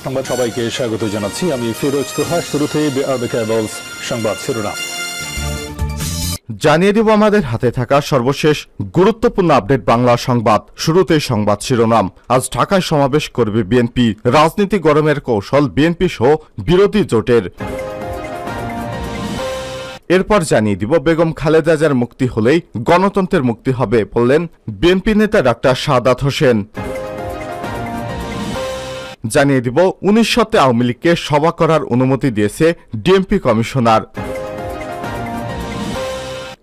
সংবাদ সবাইকে স্বাগত জানাচ্ছি আমি ফিরোজ তোহা। শুরুতে সংবাদ শিরোনাম জানিয়ে দেব আমাদের হাতে থাকা সর্বশেষ গুরুত্বপূর্ণ আপডেট বাংলা সংবাদ। শুরুতেই সংবাদ শিরোনাম। আজ ঢাকায় সমাবেশ করবে বিএনপি, রাজনীতি গরমের কৌশল বিএনপি সহ বিরোধী জোটের। এরপর জানিয়ে দিব বেগম খালেদা জিয়ার মুক্তি হলেই গণতন্ত্রের মুক্তি হবে বললেন বিএনপি নেতা ডাক্তার সাদাত হোসেন। জানিয়ে দিব 1900 আওয়ামী লীগকে সভা করার অনুমতি দিয়েছে ডিএমপি কমিশনার।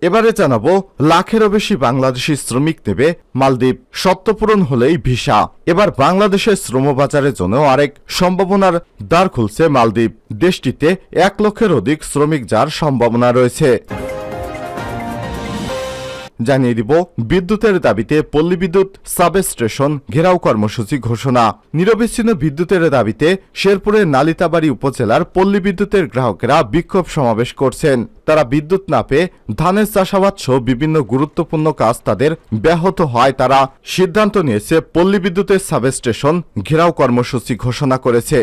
এবারে জানাবো লাখেরও বেশি বাংলাদেশি শ্রমিক নেবে মালদ্বীপ, শর্ত পূরণ হলেই ভিসা। এবার বাংলাদেশের শ্রমবাজারের জন্য আরেক সম্ভাবনার দ্বার খুলছে মালদ্বীপ। দেশটিতে 1 লক্ষের অধিক শ্রমিক যাওয়ার সম্ভাবনা রয়েছে। জানিয়ে দিব বিদ্যুতের দাবিতে পল্লী বিদ্যুৎ সাব স্টেশন ঘেরাও কর্মসূচি ঘোষণা। নিরবিচ্ছিন্ন বিদ্যুতের দাবিতে শেরপুরের নালিতাবাড়ী উপজেলার পল্লী বিদ্যুতের গ্রাহকেরা বিক্ষোভ সমাবেশ করছেন। তারা বিদ্যুৎ না পেয়ে ধানের চাষাবাদ সহ বিভিন্ন গুরুত্বপূর্ণ কাজ তাদের ব্যাহত হয়। তারা সিদ্ধান্ত নিয়েছে পল্লী বিদ্যুতের সাব স্টেশন ঘেরাও কর্মসূচি ঘোষণা করেছে।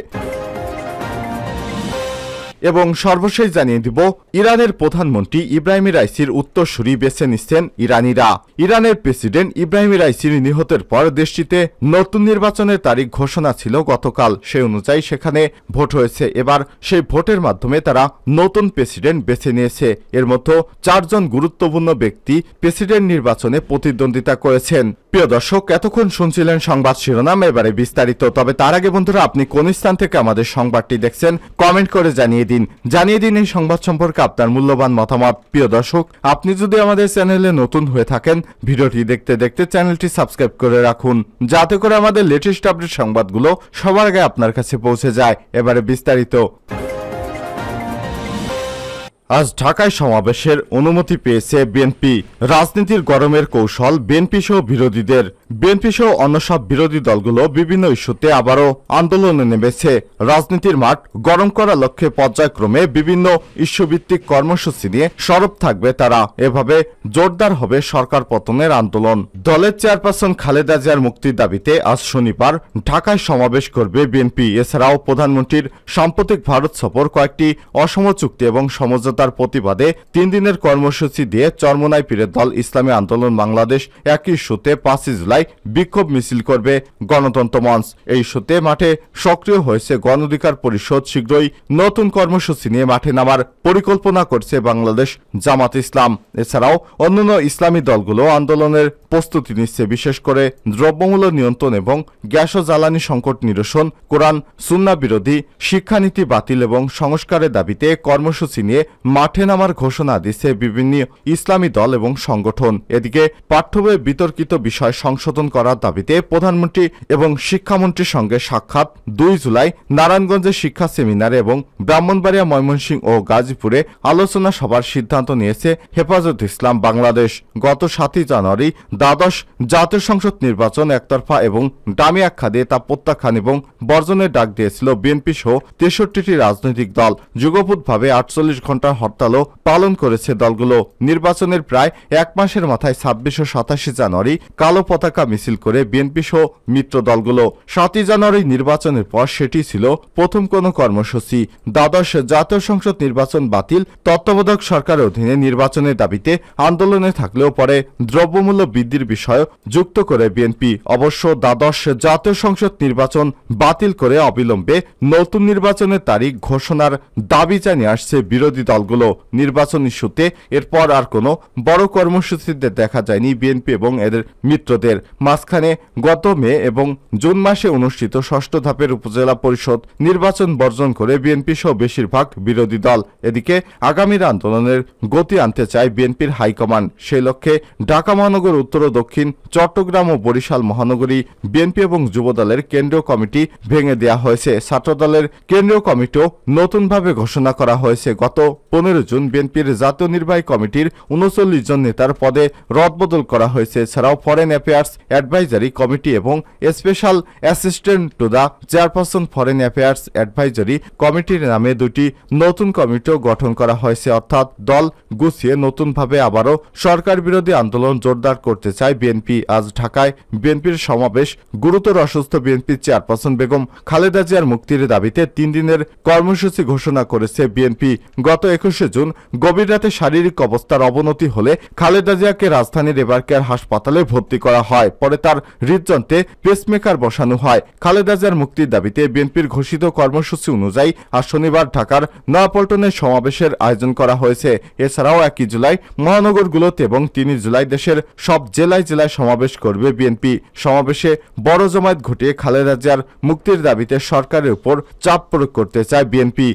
এবং সর্বশেষ জানিয়ে দিব ইরানের প্রধানমন্ত্রী ইব্রাহিম রাইসির উত্তরসূরি বেছে নিচ্ছেন ইরানিরা। ইরানের প্রেসিডেন্ট ইব্রাহিম রাইসির নিহতের পর দেশটিতে নতুন নির্বাচনের তারিখ ঘোষণা ছিল গতকাল। সেই অনুযায়ী সেখানে ভোট হয়েছে। এবার সেই ভোটের মাধ্যমে তারা নতুন প্রেসিডেন্ট বেছে নিয়েছে। এর মধ্যে 4 জন গুরুত্বপূর্ণ ব্যক্তি প্রেসিডেন্ট নির্বাচনে প্রতিদ্বন্দ্বিতা করেছেন। প্রিয় দর্শক, এতক্ষণ শুনছিলেন সংবাদ শিরোনাম, এবারে বিস্তারিত। তবে তার আগে বন্ধুরা, আপনি কোন স্থান থেকে আমাদের সংবাদটি দেখছেন কমেন্ট করে জানিয়ে দিন এই সংবাদ সম্পর্কে আপনার মূল্যবান মতামত। প্রিয় দর্শক, আপনি যদি আমাদের চ্যানেলে নতুন হয়ে থাকেন ভিডিওটি দেখতে দেখতে চ্যানেলটি সাবস্ক্রাইব করে রাখুন, যাতে করে আমাদের লেটেস্ট আপডেট সংবাদগুলো সবার আগে আপনার কাছে পৌঁছে যায়। এবারে বিস্তারিত। আজ ঢাকায় সমাবেশের অনুমতি পেয়েছে বিএনপি। রাজনীতির গরমের কৌশল বিএনপি সহ বিরোধীদের। বিএনপি সহ অন্য সব বিরোধী দলগুলো বিভিন্ন ইস্যুতে আবারও আন্দোলনে নেমেছে। রাজনীতির মাঠ গরম করার লক্ষ্যে পর্যায়ক্রমে বিভিন্ন ইস্যুভিত্তিক কর্মসূচি নিয়ে সরব থাকবে তারা। এভাবে জোরদার হবে সরকার পতনের আন্দোলন। দলের চেয়ারপারসন খালেদা জিয়ার মুক্তির দাবিতে আজ শনিবার ঢাকায় সমাবেশ করবে বিএনপি। এছাড়াও প্রধানমন্ত্রীর সাম্প্রতিক ভারত সফর, কয়েকটি অসম চুক্তি এবং সমঝোতার প্রতিবাদে 3 দিনের কর্মসূচি দিয়ে চরমোনাই পীরের দল ইসলামী আন্দোলন বাংলাদেশ একই ইস্যুতে 5 জুলাই বিক্ষোভ মিছিল করবে গণতন্ত্র মঞ্চ। এই ইস্যুতে মাঠে সক্রিয় হয়েছে গণ অধিকার পরিষদ। শীঘ্রই নতুন কর্মসূচি নিয়ে মাঠে নামার পরিকল্পনা করছে বাংলাদেশ জামাত ইসলাম। এছাড়াও অন্যান্য ইসলামী দলগুলো আন্দোলনের প্রস্তুতি নিচ্ছে। বিশেষ করে দ্রব্যমূল্য নিয়ন্ত্রণ এবং গ্যাস ও জ্বালানি সংকট নিরসন, কোরআন সুন্নাহ বিরোধী শিক্ষানীতি বাতিল এবং সংস্কারের দাবিতে কর্মসূচি নিয়ে মাঠে নামার ঘোষণা দিচ্ছে বিভিন্ন ইসলামী দল এবং সংগঠন। এদিকে পাঠ্যবই বিতর্কিত বিষয় সংশোধন করার দাবিতে প্রধানমন্ত্রী এবং শিক্ষামন্ত্রীর সঙ্গে সাক্ষাৎ 2 জুলাই নারায়ণগঞ্জে শিক্ষা সেমিনারে এবং ব্রাহ্মণবাড়িয়া, ময়মনসিংহ ও গাজীপুরে আলোচনা সভার সিদ্ধান্ত নিয়েছে হেফাজত ইসলাম বাংলাদেশ। গত 7 জানুয়ারি দ্বাদশ জাতীয় সংসদ নির্বাচন একতরফা এবং দামি আখ্যা দিয়ে তা প্রত্যাখ্যান এবং বর্জনের ডাক দিয়েছিল বিএনপি সহ 63টি রাজনৈতিক দল। যুগপৎভাবে 48 ঘণ্টার হরতালও পালন করেছে দলগুলো। নির্বাচনের প্রায় 1 মাসের মাথায় 26 ও 27 জানুয়ারি কালো পতাকা মিছিল করে বিএনপি সহ মিত্র দলগুলো। 7 জানুয়ারি নির্বাচনের পর সেটি ছিল প্রথম কোনো কর্মসূচি। দ্বাদশ জাতীয় সংসদ নির্বাচন বাতিল, তত্ত্বাবধায়ক সরকারের অধীনে নির্বাচনের দাবিতে আন্দোলনে থাকলেও পরে দ্রব্যমূল্য বৃদ্ধির বিষয় যুক্ত করে বিএনপি। অবশ্য দ্বাদশ জাতীয় সংসদ নির্বাচন বাতিল করে অবিলম্বে নতুন নির্বাচনের তারিখ ঘোষণার দাবি জানিয়ে আসছে বিরোধী দলগুলো। নির্বাচন ইস্যুতে এরপর আর কোনো বড় কর্মসূচিতে দেখা যায়নি বিএনপি এবং এদের মিত্রদের। মাঝখানে গত মে এবং জুন মাসে অনুষ্ঠিত 6ষ্ঠ ধাপের উপজেলা পরিষদ নির্বাচন বর্জন করে বিএনপি সহ বেশিরভাগ বিরোধী দল। এদিকে আগামীর আন্দোলনের গতি আনতে চায় বিএনপির হাইকমান্ড। সেই লক্ষ্যে ঢাকা মহানগর, উত্তর ও দক্ষিণ চট্টগ্রাম ও বরিশাল মহানগরী বিএনপি এবং যুবদলের কেন্দ্রীয় কমিটি ভেঙে দেওয়া হয়েছে। ছাত্রদলের কেন্দ্রীয় কমিটিও নতুনভাবে ঘোষণা করা হয়েছে। গত 15 জুন বিএনপির জাতীয় নির্বাহী কমিটির 39 জন নেতার পদে রদবদল করা হয়েছে। এছাড়াও ফরেন অ্যাফেয়ার্স অ্যাডভাইজারি কমিটি এবং special assistant to the chairperson foreign affairs advisory কমিটির নামে দুটি নতুন কমিটিও গঠন করা হয়েছে। অর্থাৎ দল গুছিয়ে নতুনভাবে আবারও সরকার বিরোধী আন্দোলন জোরদার করতে চায় বিএনপি। আজ ঢাকায় বিএনপির সমাবেশ। গুরুতর অসুস্থ বিএনপি চেয়ারপারসন বেগম খালেদা জিয়ার মুক্তির দাবিতে 3 দিনের কর্মসূচি ঘোষণা করেছে বিএনপি। গত 21 জুন গভীর রাতে শারীরিক অবস্থার অবনতি হলে খালেদা জিয়াকে রাজধানীর এবারকেয়ার হাসপাতালে ভর্তি করা হয়। পরে তার হৃদযন্ত্রে পেসমেকার বসানো হয়। খালেদা জিয়ার মুক্তির দাবিতে বিএনপির ঘোষিত কর্মসূচি অনুযায়ী আজ শনিবার ঢাকার নয়াপল্টনে সমাবেশের আয়োজন করা হয়েছে। এছাড়াও 1 জুলাই মহানগরগুলোতে এবং 3 জুলাই দেশের সব জেলায় জেলায় সমাবেশ করবে বিএনপি। সমাবেশে বড় জমায়েত ঘটিয়ে খালেদা জিয়ার মুক্তির দাবিতে সরকারের উপর চাপ প্রয়োগ করতে চায় বিএনপি।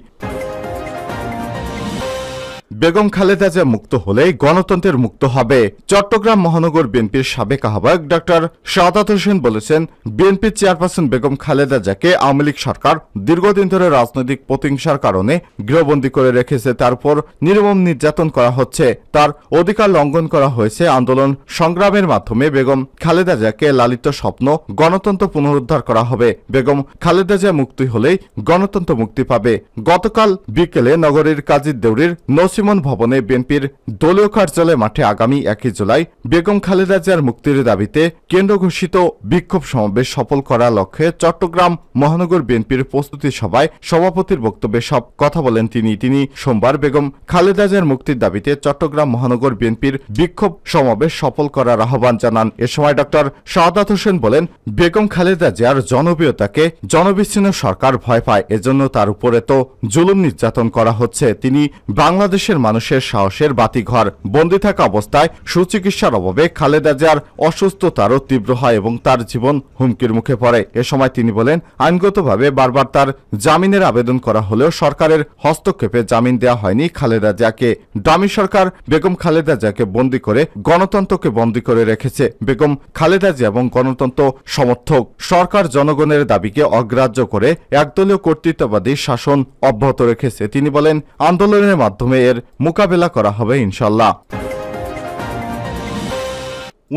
বেগম খালেদা জিয়া মুক্ত হলেই গণতন্ত্রের মুক্ত হবে। চট্টগ্রাম মহানগর বিএনপির সাবেক আহ্বায়ক ডক্টর শাহাদাত হোসেন বলেছেন, বিএনপি চেয়ারপারসন বেগম খালেদা জিয়াকে আওয়ামী লীগ সরকার দীর্ঘদিন ধরে রাজনৈতিক প্রতিহিংসার কারণে গৃহবন্দী করে রেখেছে। তার উপর নির্মম নির্যাতন করা হচ্ছে, তার অধিকার লঙ্ঘন করা হয়েছে। আন্দোলন সংগ্রামের মাধ্যমে বেগম খালেদা জিয়াকে লালিত স্বপ্ন গণতন্ত্র পুনরুদ্ধার করা হবে। বেগম খালেদা জিয়া মুক্তি হলেই গণতন্ত্র মুক্তি পাবে। গতকাল বিকেলে নগরীর কাজীদেউরির নসিমন ভবনে বিএনপির দলীয় কার্যালয় মাঠে আগামী 1 জুলাই বেগম খালেদা জিয়ার মুক্তির দাবিতে কেন্দ্র ঘোষিত বিক্ষোভ সমাবেশ সফল করার লক্ষ্যে চট্টগ্রাম মহানগর বিএনপির প্রস্তুতি সভায় সভাপতির বক্তব্যে সব কথা বলেন তিনি সোমবার বেগম খালেদা জিয়ার মুক্তির দাবিতে চট্টগ্রাম মহানগর বিএনপির বিক্ষোভ সমাবেশ সফল করার আহ্বান জানান। এ সময় ডক্টর শাহাদাত হোসেন বলেন, বেগম খালেদা জিয়ার জনপ্রিয়তাকে জনবিচ্ছিন্ন সরকার ভয় পায়, এজন্য তার উপরে তো জুলুম নির্যাতন করা হচ্ছে। তিনি বাংলাদেশের মানুষের সাহসের বাতিঘর। বন্দী থাকা অবস্থায় সুচিকিৎসার অভাবে খালেদা জিয়ার অসুস্থতারও তীব্র হয় এবং তার জীবন হুমকির মুখে পড়ে। এ সময় তিনি বলেন, আইনগতভাবে বারবার তার জামিনের আবেদন করা হলেও সরকারের হস্তক্ষেপে জামিন দেওয়া হয়নি খালেদা জিয়াকে। ডামি সরকার বেগম খালেদা জিয়াকে বন্দী করে গণতন্ত্রকে বন্দী করে রেখেছে। বেগম খালেদা জিয়া এবং গণতন্ত্র সমর্থক সরকার জনগণের দাবিকে অগ্রাহ্য করে একদলীয় কর্তৃত্ববাদী শাসন অব্যাহত রেখেছে। তিনি বলেন, আন্দোলনের মাধ্যমে এর মোকাবেলা করা হবে ইনশাল্লাহ।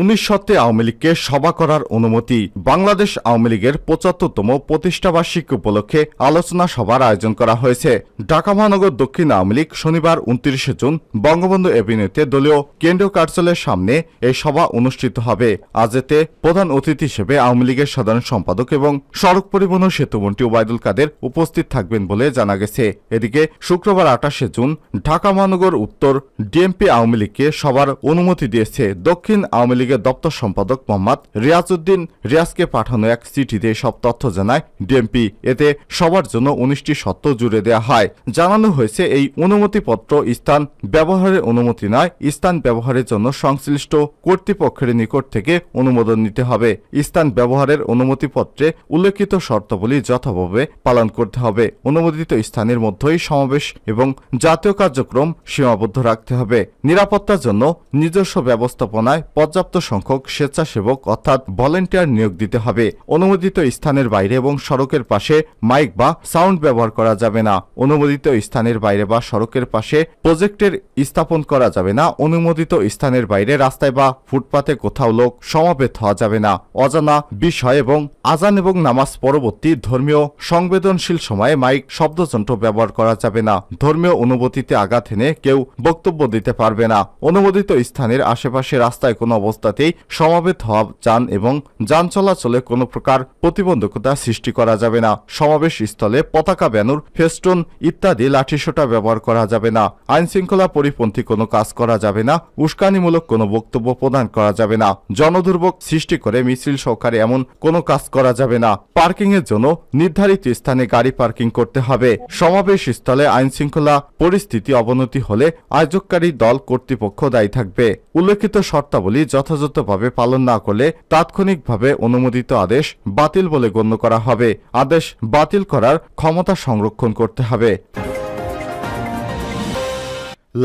19 শর্তে আওয়ামী লীগকে সভা করার অনুমতি। বাংলাদেশ আওয়ামী লীগের 75তম প্রতিষ্ঠাবার্ষিকী উপলক্ষে আলোচনা সভার আয়োজন করা হয়েছে। ঢাকা মহানগর দক্ষিণ আওয়ামী লীগ শনিবার 29 জুন বঙ্গবন্ধু এভিনিউতে দলীয় কেন্দ্রীয় কার্যালয়ের সামনে এই সভা অনুষ্ঠিত হবে। আজ এতে প্রধান অতিথি হিসেবে আওয়ামী লীগের সাধারণ সম্পাদক এবং সড়ক পরিবহন ও সেতুমন্ত্রী ওবায়দুল কাদের উপস্থিত থাকবেন বলে জানা গেছে। এদিকে শুক্রবার 28 জুন ঢাকা মহানগর উত্তর ডিএমপি আওয়ামী লীগকে সভার অনুমতি দিয়েছে। দক্ষিণ আওয়ামী লীগের দপ্তর সম্পাদক মোহাম্মদ রিয়াজউদ্দিন রিয়াজকে পাঠানো এক চিঠিতে সব তথ্য জানায় ডিএমপি। এতে সবার জন্য 19টি শর্ত জুড়ে দেওয়া হয়। জানানো হয়েছে, এই অনুমতিপত্র স্থান ব্যবহারের অনুমতি নয়, স্থান ব্যবহারের জন্য সংশ্লিষ্ট কর্তৃপক্ষের নিকট থেকে অনুমোদন নিতে হবে। স্থান ব্যবহারের অনুমতিপত্রে উল্লেখিত শর্তাবলী যথাভাবে পালন করতে হবে। অনুমোদিত স্থানের মধ্যেই সমাবেশ এবং জাতীয় কার্যক্রম সীমাবদ্ধ রাখতে হবে। নিরাপত্তার জন্য নিজস্ব ব্যবস্থাপনায় পর্যাপ্ত সংখ্যক স্বেচ্ছাসেবক অর্থাৎ ভলেন্টিয়ার নিয়োগ দিতে হবে। অনুমোদিত স্থানের বাইরে এবং সড়কের পাশে মাইক বা সাউন্ড ব্যবহার করা যাবে না। অনুমোদিত স্থানের বাইরে বা সড়কের পাশে প্রজেক্টের স্থাপন করা যাবে না। অনুমোদিত স্থানের বাইরে রাস্তায় বা ফুটপাতে কোথাও লোক সমাবেত হওয়া যাবে না। অজানা বিষয় এবং আজান এবং নামাজ পরবর্তী ধর্মীয় সংবেদনশীল সময়ে মাইক শব্দযন্ত্র ব্যবহার করা যাবে না। ধর্মীয় অনুভূতিতে আঘাত এনে কেউ বক্তব্য দিতে পারবে না। অনুমোদিত স্থানের আশেপাশে রাস্তায় কোনো অবস্থাতেই সমাবেত হওয়া যান এবং যান চলাচলে কোনো প্রকার প্রতিবন্ধকতা সৃষ্টি করা যাবে না। সমাবেশ স্থলে পতাকা, ব্যানার, ফেস্টুন ইত্যাদি লাঠিসোঁটা ব্যবহার করা যাবে না। আইন শৃঙ্খলা পরিপন্থী কোনো কাজ করা যাবে না। উস্কানিমূলক কোনো বক্তব্য প্রদান করা যাবে না। জনদুর্ভোগ সৃষ্টি করে মিছিল সহকারে এমন কোনো কাজ করা যাবে না। পার্কিং এর জন্য নির্ধারিত স্থানে গাড়ি পার্কিং করতে হবে। সমাবেশ স্থলে আইন শৃঙ্খলা পরিস্থিতি অবনতি হলে আয়োজককারী দল কর্তৃপক্ষ দায়ী থাকবে। উল্লেখিত শর্তাবলী যথাযথভাবে পালন না করলে তাৎক্ষণিকভাবে অনুমোদিত আদেশ বাতিল বলে গণ্য করা হবে। আদেশ বাতিল করার ক্ষমতা সংরক্ষণ করতে হবে।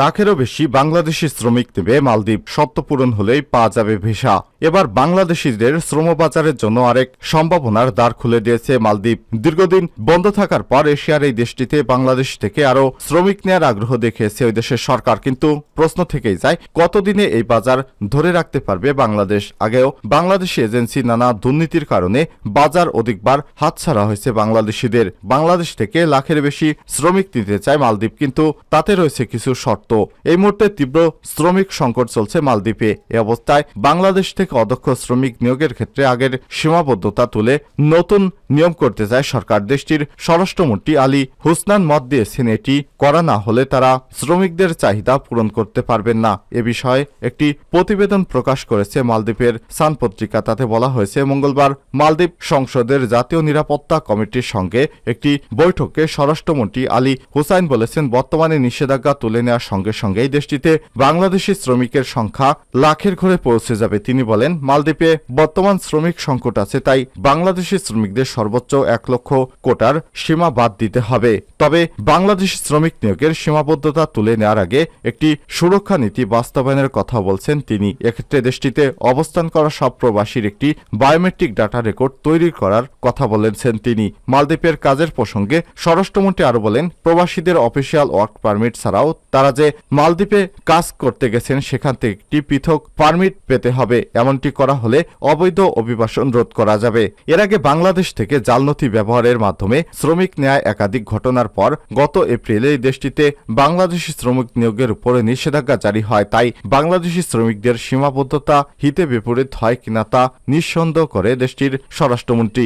লাখেরও বেশি বাংলাদেশি শ্রমিক নেবে মালদ্বীপ, শর্ত পূরণ হলেই পাওয়া যাবে ভিসা। এবার বাংলাদেশিদের শ্রমবাজারের জন্য আরেক সম্ভাবনার দ্বার খুলে দিয়েছে মালদ্বীপ। দীর্ঘদিন বন্ধ থাকার পর এশিয়ার এই দেশটিতে বাংলাদেশ থেকে আরও শ্রমিক নেওয়ার আগ্রহ দেখিয়েছে ওই দেশের সরকার, কিন্তু প্রশ্ন থেকেই যায় কতদিনে এই বাজার ধরে রাখতে পারবে বাংলাদেশ। আগেও বাংলাদেশি এজেন্সি নানা দুর্নীতির কারণে বাজার অধিকবার হাতছাড়া হয়েছে বাংলাদেশিদের। বাংলাদেশ থেকে লাখের বেশি শ্রমিক নিতে চায় মালদ্বীপ, কিন্তু তাতে রয়েছে কিছু শর্ত। এই মুহূর্তে তীব্র শ্রমিক সংকট চলছে মালদ্বীপে। এ অবস্থায় বাংলাদেশ থেকে অদক্ষ শ্রমিক নিয়োগের ক্ষেত্রে আগের সীমাবদ্ধতা তুলে নতুন নিয়ম করতে চায় সরকার। দেশটির স্বরাষ্ট্রমন্ত্রী আলী হুসনান মত দিয়েছেন এটি করা না হলে তারা শ্রমিকদের চাহিদা পূরণ করতে পারবেন না। এ বিষয়ে একটি প্রতিবেদন প্রকাশ করেছে মালদ্বীপের সান পত্রিকা। তাতে বলা হয়েছে, মঙ্গলবার মালদ্বীপ সংসদের জাতীয় নিরাপত্তা কমিটির সঙ্গে একটি বৈঠকে স্বরাষ্ট্রমন্ত্রী আলী হুসাইন বলেছেন, বর্তমানে নিষেধাজ্ঞা তুলে নেওয়ার সঙ্গে সঙ্গেই দেশটিতে বাংলাদেশি শ্রমিকের সংখ্যা লাখের ঘরে পৌঁছে যাবে। তিনি বলেন, মালদ্বীপে বর্তমান শ্রমিক সংকট আছে, তাই বাংলাদেশি শ্রমিকদের সর্বোচ্চ 1 লক্ষ কোটার সীমা বাদ দিতে হবে। তবে বাংলাদেশি শ্রমিক নিয়োগের সীমাবদ্ধতা তুলে নেওয়ার আগে একটি সুরক্ষা নীতি বাস্তবায়নের কথা বলছেন তিনি। এক্ষেত্রে দেশটিতে অবস্থান করা সব প্রবাসীর একটি বায়োমেট্রিক ডাটা রেকর্ড তৈরি করার কথা বলেছেন তিনি। মালদ্বীপের কাজের প্রসঙ্গে স্বরাষ্ট্রমন্ত্রী আরো বলেন, প্রবাসীদের অফিসিয়াল ওয়ার্ক পারমিট ছাড়াও তারা যে মালদ্বীপে কাজ করতে গেছেন সেখান থেকে একটি পৃথক পারমিট পেতে হবে। এমনটি করা হলে অবৈধ অভিবাসন রোধ করা যাবে। এর আগে বাংলাদেশ থেকে জালনথি ব্যবহারের মাধ্যমে শ্রমিক নেয় একাধিক ঘটনার পর গত এপ্রিলে দেশটিতে বাংলাদেশি শ্রমিক নিয়োগের উপরে নিষেধাজ্ঞা জারি হয়। তাই বাংলাদেশি শ্রমিকদের সীমাবদ্ধতা হিতে বিপরীত হয় কিনা তা নিঃসন্দেহ করে দেশটির স্বরাষ্ট্রমন্ত্রী।